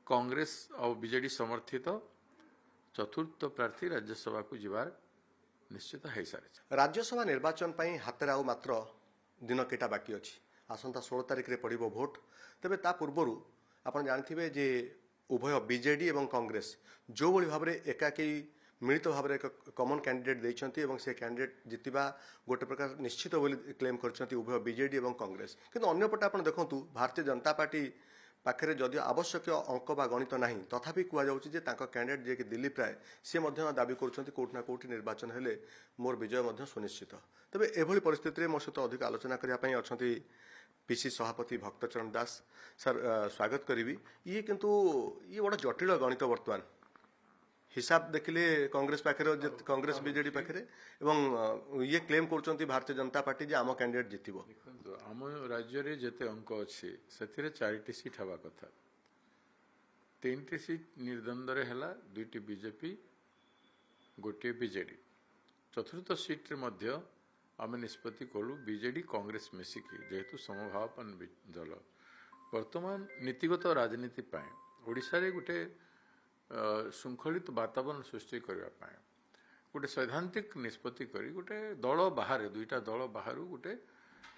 कांग्रेस और बीजेडी समर्थित चतुर्थ प्रार्थी राज्यसभा को जीवार निश्चित है सारी। राज्यसभा निर्वाचन पर हाथ आउ मात्र दिन केटा बाकी अच्छी आसंता 16 तारिख में पड़ो भोट। तेरे ता पूर्वर आप जानते जे उभय बीजेडी और कांग्रेस जो भाई भाव में एकाकी मिलित भाव में एक कमन कैंडिडेट देते से कैंडिडेट जितवा गोटे प्रकार निश्चित बोली क्लेम कर उभय बीजेडी और कांग्रेस। किंतु अन्यपटे आप देखूँ भारतीय जनता पार्टी पाखे जदि आवश्यक अंक बा गणित ना तथापि कहुचे कैंडिडेट जे कि दिलीप राय सी दाबी करोना कौटी निर्वाचन हेले मोर विजय सुनिश्चित। तेज एभली परिस्थिति में मो सहित अधिक आलोचना करने अच्छा पीसी सभापति भक्तचरण दास सर स्वागत करी। ये किंतु ये बड़ा जटिल गणित बर्तमान हिसाब देखिले कांग्रेस पाखे कांग्रेस बीजेडी पाखे एवं ये क्लेम कर भारतीय जनता पार्टी जे आम कैंडिडेट जितब। आम राज्य में जिते अंक अच्छे से 4टी सीट हवा कथा 3टी सीट निर्द्वंद है 2टी बीजेपी गोटे बीजेडी। चतुर्थ सीट्रे आम निष्पत्ति कलु बीजेडी कांग्रेस मिसिकी जेहेतु समभावापन दल वर्तमान नीतिगत राजनीति ओडिशा रे गोटे श्रृंखलित वातावरण सृष्टि करने गोटे सैद्धांतिक निष्पत्ति करी गोटे दल बाहर 2टा दल बाहर गोटे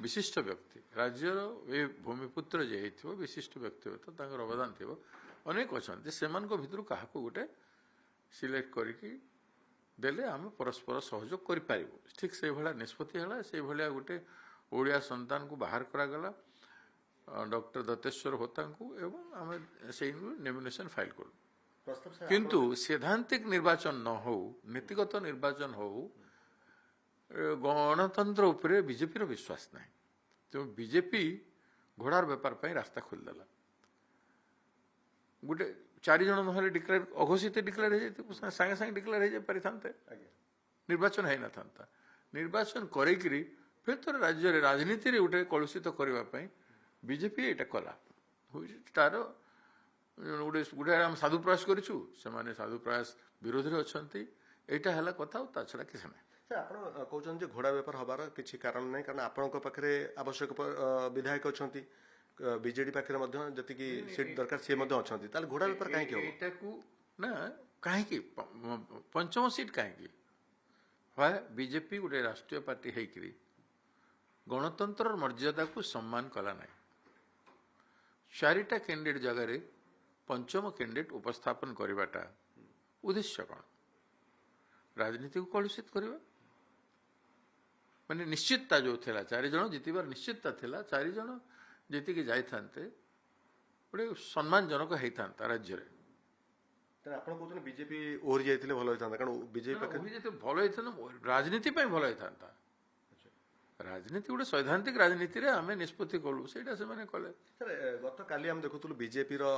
विशिष्ट व्यक्ति राज्यर ये भूमिपुत्र जे विशिष्ट व्यक्तिगत अवदान थी अनेक अच्छा से भितर क्या गोटे सिलेक्ट करके देले आम परस्पर सहयोग करें ठीक से भाया निष्पत्ति है से भाया गोटे ओडिया संतान को बाहर करागला डॉक्टर दत्तेश्वर होता एवं आम से नॉमिनेशन फाइल करूँ। किंतु सैद्धांतिक निर्वाचन न हो नीतिगत निर्वाचन हो गणतंत्र उपरे बीजेपी रो विश्वास ना तो बीजेपी घोड़ार व्यापार पर रास्ता खोलदेला गोटे 4 जन ना डिक्लेयर अघोषित डिक्लेयर हो सागे सागे डिक्लेयर हो पारि निर्वाचन है ना था निर्वाचन करी फिर तो राज्य रे राजनीति रे गोटे कलुषित करने बीजेपी यहाँ कला तार गोटे गोटे आम साधु प्रयास करूँ से साधु प्रयास विरोधी अच्छा यहाँ है कथा छड़ा किसी ना। सर आप कहते घोड़ा बेपार हबार किसी कारण ना कारण आपण पाखे आवश्यक विधायक अच्छा बीजेडी पाखे जी सीट दरकार सी अच्छा घोड़ा बेपार कहीं ना कहीं पंचम सीट कहीं बीजेपी गोटे राष्ट्रीय पार्टी होकर गणतंत्र मर्यादा को सम्मान कला ना 4टा कैंडिडेट जगह पंचम कैंडिडेट उपस्थापन करवाटा उद्देश्य कौन राजनीति को कलुषित करवा माने निश्चितता जो थिला 4 जन जितबार निश्चितता थिला 4 जन जीतिकी जाइथान्ते गोटे सम्मानजनक होता राज्य में बीजेपी ओहरी जाइथिले भलो होइथान्ता कारण बीजेपी भलो होइथान्ता राजनीति पे भलो होइथान्ता राजनीति गोटे सैद्धांतिक राजनीति रे आमे निष्पत्ति कलु सेटा से माने कले। सर गत काली हम देखुतलु बीजेपी रो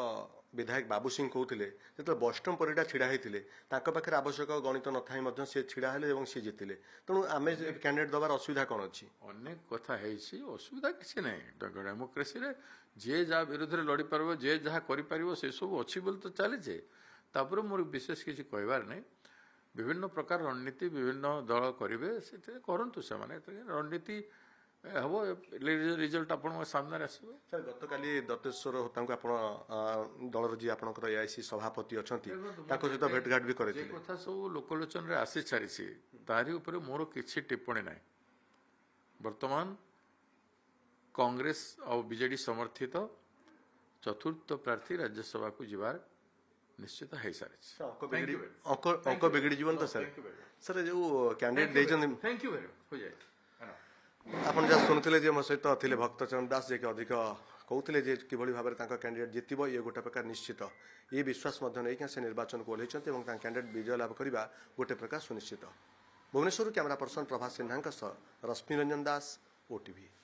विधायक बाबू सिंह कहते जो बस्टम परिडा छिड़ा होते पाखे आवश्यक गणित न थाई मध्य से छिड़ा हेले एवं सी जितिले तेणु आम कैंडिडेट दबार असुविधा कौन अच्छी अनेक कथा असुविधा किसी ना डेमोक्रेसी रे जे जहाँ विरोध में लड़ी पार जे जहाँ कर से सब अच्छी बोल तो चलीजे तापर मोर विशेष किसी कहबार नहीं विभिन्न प्रकार रणनीति विभिन्न दल करेंगे से करूँ से रणनीति हम रिजल्ट आप सामने आसो। सर गत काली दत्तेश्वर होता दलर जी आप एआईसी सभापति अच्छा सहित भेटघाट भी करे कथा सब लोकलोचन आसी सारी तारी उपर मोर किसी टिप्पणी ना वर्तमान कांग्रेस और बीजेडी समर्थित चतुर्थ प्रार्थी राज्यसभा को जीवार निश्चित है सारी अंक बिगड़ी जीवन तो सर सर जो कैंडिडेट थैंक यू वेरी हो जाए आप जहाँ शुणुले मो सहित थे भक्तचरण दास जे अधिक कहते जे कि भाव में कैंडिडेट जितब ये गोटे प्रकार निश्चित ये विश्वास नहीं से निर्वाचन को ओह्लैंट कैंडिडेट विजय लाभ करने गोटे प्रकार सुनिश्चित। भुवनेश्वर कैमरा पर्सन प्रभात सिन्हा रश्मि रंजन दास ओटीवी।